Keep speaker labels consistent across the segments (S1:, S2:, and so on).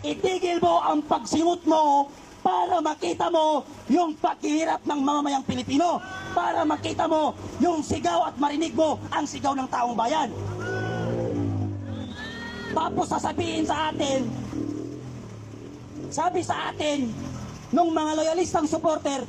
S1: Itigil mo ang pagsingot mo para makita mo yung paghihirap ng mamamayang Pilipino. Para makita mo yung sigaw at marinig mo ang sigaw ng taong bayan. Tapos sasabihin sa atin, sabi sa atin, nung mga loyalistang supporter,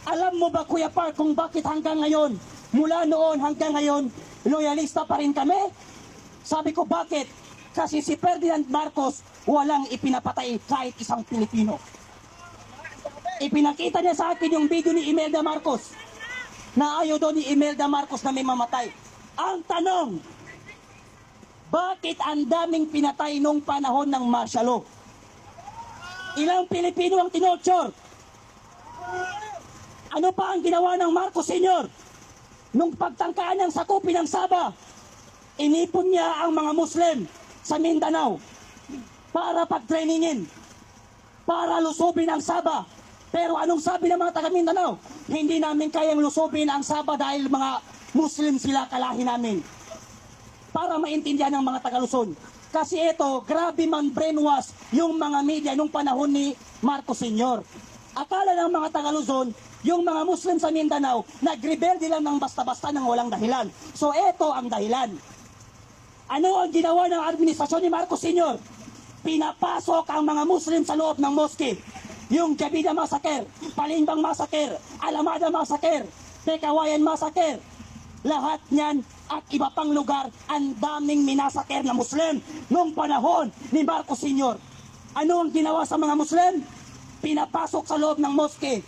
S1: alam mo ba Kuya Park kung bakit hanggang ngayon, mula noon hanggang ngayon, loyalista pa rin kami? Sabi ko bakit? Kasi si Ferdinand Marcos walang ipinapatay kahit isang Pilipino. Ipinakita niya sa akin yung video ni Imelda Marcos na ayaw doon ni Imelda Marcos na may mamatay. Ang tanong, bakit ang daming pinatay nung panahon ng martial law? Ilang Pilipino ang tinorture? Ano pa ang ginawa ng Marcos Sr.? Nung pagtangkaan ng sakupin ng Sabah, inipon niya ang mga Muslim sa Mindanao para pagtrainingin, para lusubin ang Sabah. Pero anong sabi ng mga taga Mindanao? Hindi namin kayang lusubin ang Sabah dahil mga Muslim sila, kalahi namin. Para maintindihan ng mga taga Luzon. Kasi ito, grabe man brainwash yung mga media nung panahon ni Marcos Sr. Akala ng mga taga Luzon, yung mga Muslim sa Mindanao, nagrebelde lang ng basta-basta ng walang dahilan. So ito ang dahilan. Ano ang ginawa ng administrasyon ni Marcos Sr.? Pinapasok ang mga Muslim sa loob ng moske. Yung Jabida Massacre, Palimbang Massacre, Alamada Massacre, Pekawayan Massacre, lahat niyan at iba pang lugar, ang daming minasaker na Muslim noong panahon ni Marcos Sr. Ano ang ginawa sa mga Muslim? Pinapasok sa loob ng moske,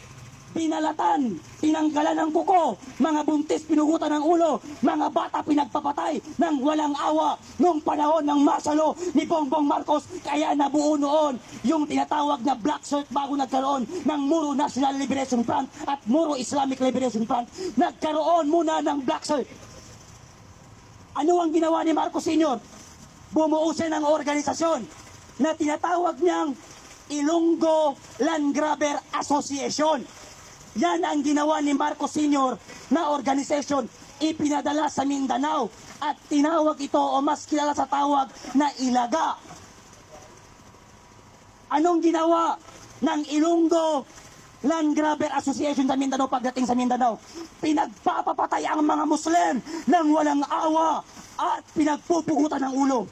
S1: pinalatan, tinanggalan ng kuko, mga buntis pinugutan ng ulo, mga bata pinagpapatay ng walang awa noong panahon ng martial law ni Bongbong Marcos. Kaya nabuo noon yung tinatawag na Black Shirt bago nagkaroon ng Moro National Liberation Front at Moro Islamic Liberation Front. Nagkaroon muna ng Black Shirt. Ano ang ginawa ni Marcos Sr.? Bumuo siya ng organisasyon na tinatawag niyang Ilonggo Land Grabber Association. Yan ang ginawa ni Marcos Sr. na organisasyon, ipinadala sa Mindanao at tinawag ito o mas kilala sa tawag na Ilaga. Anong ginawa ng Ilonggo Land Grabber Association sa Mindanao pagdating sa Mindanao? Pinagpapapatay ang mga Muslim ng walang awa at pinagpupugutan ng ulo.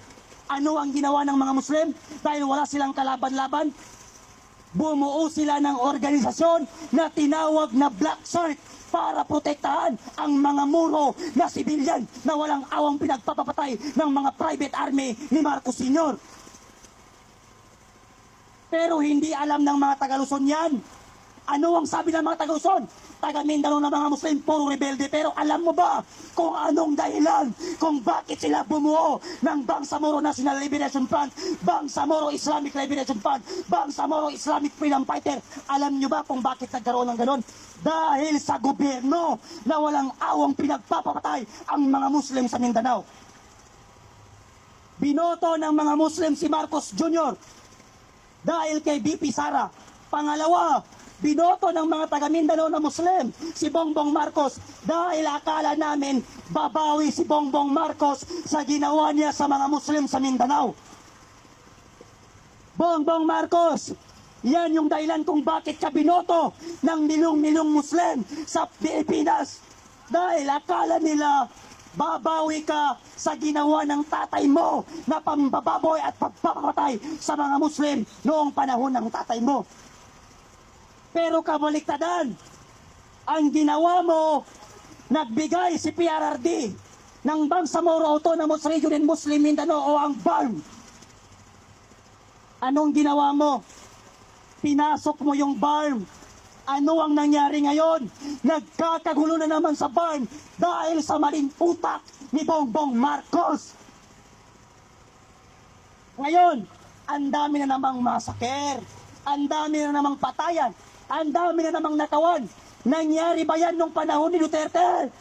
S1: Ano ang ginawa ng mga Muslim? Dahil wala silang kalaban-laban, bumuo sila ng organisasyon na tinawag na Black Shirt para protektahan ang mga muro na sibilyan na walang awang pinagpapapatay ng mga private army ni Marcos Sr. Pero hindi alam ng mga taga-Luzon yan. Ano ang sabi ng mga taga-Luzon? Taga Mindanao na mga Muslim, puro rebelde. Pero alam mo ba kung anong dahilan kung bakit sila bumuo ng Bangsamoro National Liberation Front, Bangsamoro Islamic Liberation Front, Bangsamoro Islamic Freedom Fighter? Alam nyo ba kung bakit nagkaroon ng ganon? Dahil sa gobyerno na walang awang pinagpapatay ang mga Muslim sa Mindanao. Binoto ng mga Muslim si Marcos Jr. dahil kay BP Sara. Pangalawa, binoto ng mga taga Mindanao na Muslim si Bongbong Marcos dahil akala namin babawi si Bongbong Marcos sa ginawa niya sa mga Muslim sa Mindanao. Bongbong Marcos, yan yung dahilan kung bakit ka binoto ng milong-milong Muslim sa Pilipinas. Dahil akala nila babawi ka sa ginawa ng tatay mo na pambababoy at pagpapatay sa mga Muslim noong panahon ng tatay mo. Pero kabaliktadan, ang ginawa mo, nagbigay si PRRD ng Bangsamoro Autonomous Region in Muslim Mindanao o ang BARM. Anong ginawa mo? Pinasok mo yung BARM. Ano ang nangyari ngayon? Nagkakagulo na naman sa BARM dahil sa maling utak ni Bongbong Marcos. Ngayon, ang dami na namang masaker, ang dami na namang patayan, ang dami na namang natawan. Nangyari ba yan nung panahon ni Duterte?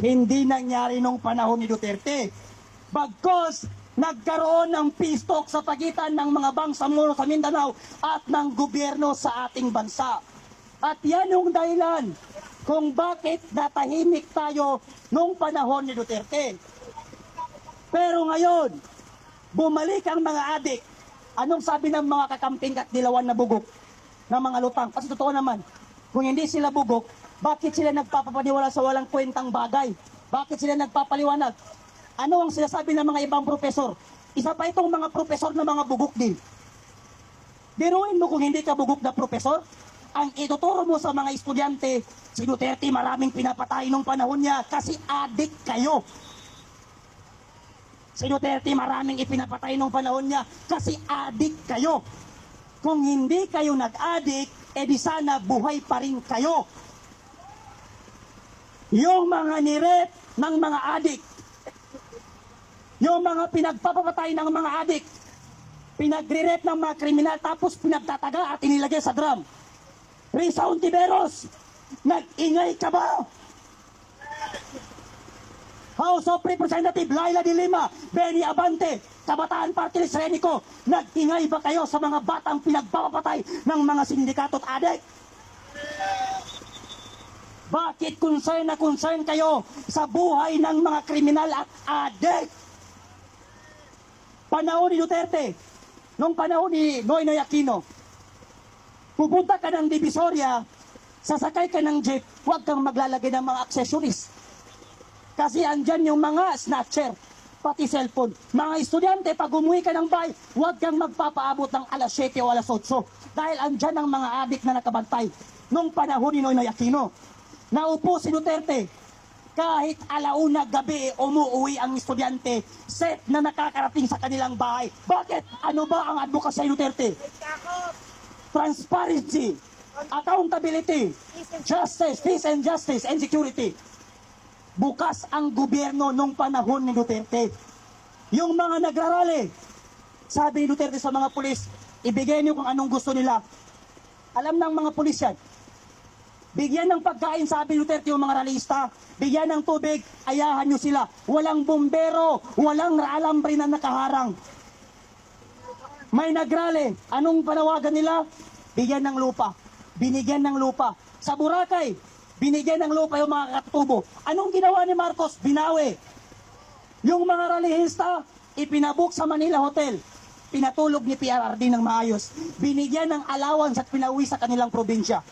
S1: Hindi nangyari nung panahon ni Duterte. Bagkos, nagkaroon ng peace talk sa pagitan ng mga Bangsamoro sa Mindanao at ng gobyerno sa ating bansa. At yan yung dahilan kung bakit natahimik tayo nung panahon ni Duterte. Pero ngayon, bumalik ang mga adik, Anong sabi ng mga kakamping at dilawan na bugok ng mga lutang? Kasi totoo naman, kung hindi sila bugok, bakit sila nagpapapaniwala sa walang kwentang bagay? Bakit sila nagpapaliwanag? Ano ang sinasabi ng mga ibang profesor? Isa pa itong mga profesor na mga bugok din. Biruin mo kung hindi ka bugok na profesor, ang ituturo mo sa mga estudyante, si Duterte maraming pinapatay nung panahon niya kasi adik kayo. Si Duterte maraming ipinapatay nung panahon niya kasi adik kayo. Kung hindi kayo nag-adik, edi sana buhay pa rin kayo. Yung mga nirep ng mga adik, yung mga pinagpapatay ng mga adik, pinagre-rep ng mga kriminal tapos pinagtataga at inilagay sa drum. Risa Ontiveros, nag-ingay ka ba? House of Representative Laila de Lima, Benny Abante, Kabataan Party List Renico, nag-ingay ba kayo sa mga batang pinagpapatay ng mga sindikato at adik? Bakit concern na concern kayo sa buhay ng mga kriminal at adik? Panahon ni Duterte, nung panahon ni Noynoy Aquino, pupunta ka ng Divisoria, sasakay ka ng jeep, huwag kang maglalagay ng mga accessories. Kasi andyan yung mga snatcher, pati cellphone. Mga estudyante, pag umuwi ka ng bahay, huwag kang magpapaabot ng alas 7 o alas 8. Dahil andyan ang mga adik na nakabantay. Nung panahon ni Noynoy Aquino, naupo si Duterte, kahit alauna gabi umuwi ang estudyante, set na nakakarating sa kanilang bahay. Bakit? Ano ba ang advokasya ni Duterte? Transparency, accountability, justice, peace and justice, and security. Bukas ang gobyerno nung panahon ni Duterte. Yung mga nagrarally, sabi ni Duterte sa mga pulis, ibigay niyo kung anong gusto nila. Alam ng mga pulis yan. Bigyan ng pagkain, sabi ni Duterte, yung mga ralista. Bigyan ng tubig, ayahan niyo sila. Walang bombero, walang alambre na nakaharang. May nagrally, anong panawagan nila? Bigyan ng lupa. Binigyan ng lupa. Sa Boracay, binigyan ng lupa yung mga katutubo. Anong ginawa ni Marcos? Binawi. Yung mga rallyista, ipinabook sa Manila Hotel. Pinatulog ni PRRD ng maayos. Binigyan ng allowance at pinawi sa kanilang probinsya.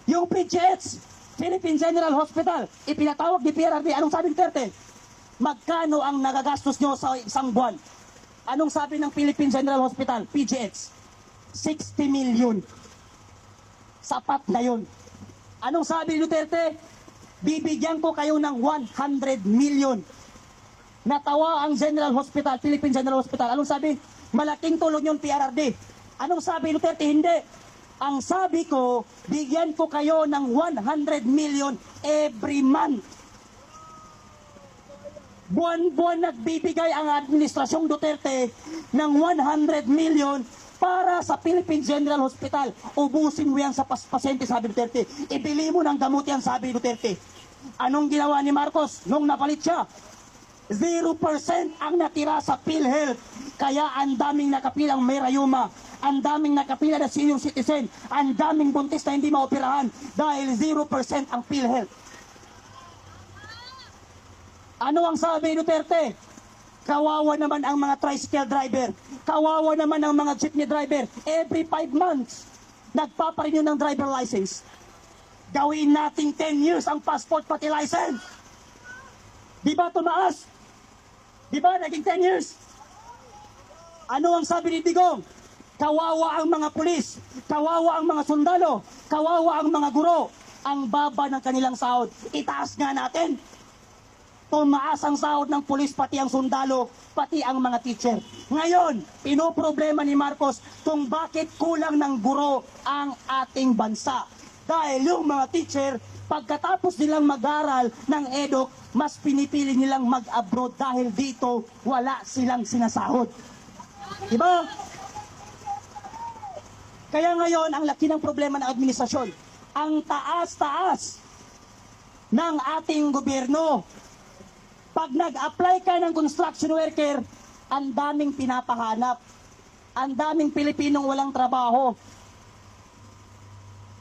S1: Yung PGH, Philippine General Hospital, ipinatawag ni PRRD. Anong sabi ni Duterte? Magkano ang nagagastos nyo sa isang buwan? Anong sabi ng Philippine General Hospital, PGH? 60 million. Sapat na yun. Anong sabi ni Duterte? Bibigyan ko kayo ng 100 million. Natawa ang General Hospital, Philippine General Hospital. Anong sabi? Malaking tulong yun, PRRD. Anong sabi ni Duterte? Hindi. Ang sabi ko, bigyan ko kayo ng 100 million every month. Buwan-buwan nagbibigay ang Administrasyong Duterte ng 100 million para sa Philippine General Hospital. Ubusin mo yan sa pasyente, sabi Duterte. Ibili mo ng gamot yan, sabi Duterte. Anong ginawa ni Marcos nung napalit siya? 0% ang natira sa PhilHealth. Kaya ang daming nakapilang may rayuma, ang daming nakapila na senior citizen, ang daming buntis na hindi maoperahan dahil 0% ang PhilHealth. Ano ang sabi ni Duterte? Kawawa naman ang mga tricycle driver. Kawawa naman ang mga jeepney driver. Every 5 months, nagpaparenew ng driver license. Gawin nating 10 years ang passport pati license. Di ba tumaas? Di ba naging 10 years? Ano ang sabi ni Digong? Kawawa ang mga pulis. Kawawa ang mga sundalo. Kawawa ang mga guro. Ang baba ng kanilang sahod. Itaas nga natin. Tumaas ang sahod ng pulis, pati ang sundalo, pati ang mga teacher. Ngayon, pinoproblema ni Marcos kung bakit kulang ng guro ang ating bansa. Dahil yung mga teacher, pagkatapos nilang mag-aral ng EDOC, mas pinipili nilang mag-abroad dahil dito wala silang sinasahod. Diba? Kaya ngayon, ang laki ng problema ng administrasyon. Ang taas-taas ng ating gobyerno. Pag nag-apply ka ng construction worker, ang daming pinapahanap. Ang daming Pilipinong walang trabaho.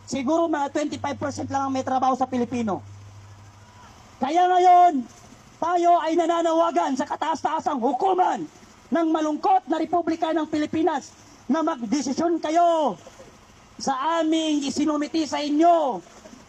S1: Siguro mga 25% lang ang may trabaho sa Pilipino. Kaya ngayon, tayo ay nananawagan sa kataas-taasang hukuman ng malungkot na Republika ng Pilipinas na magdesisyon kayo sa aming isinumiti sa inyo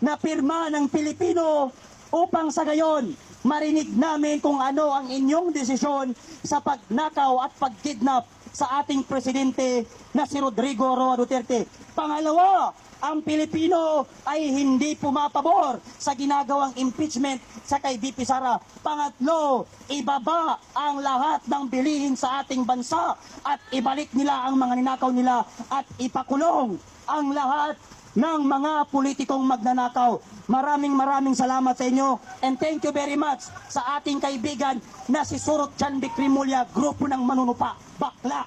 S1: na pirma ng Pilipino upang sa gayon marinig namin kung ano ang inyong desisyon sa pagnakaw at pagkidnap sa ating presidente na si Rodrigo Roa Duterte. Pangalawa, ang Pilipino ay hindi pumapabor sa ginagawang impeachment sa kay VP Sara. Pangatlo, ibaba ang lahat ng bilihin sa ating bansa at ibalik nila ang mga ninakaw nila at ipakulong ang lahat ng mga politikong magnanakaw. Maraming salamat sa inyo and thank you very much sa ating kaibigan na si Surot Chan Bikrimulya, grupo ng manunupa. Bakla!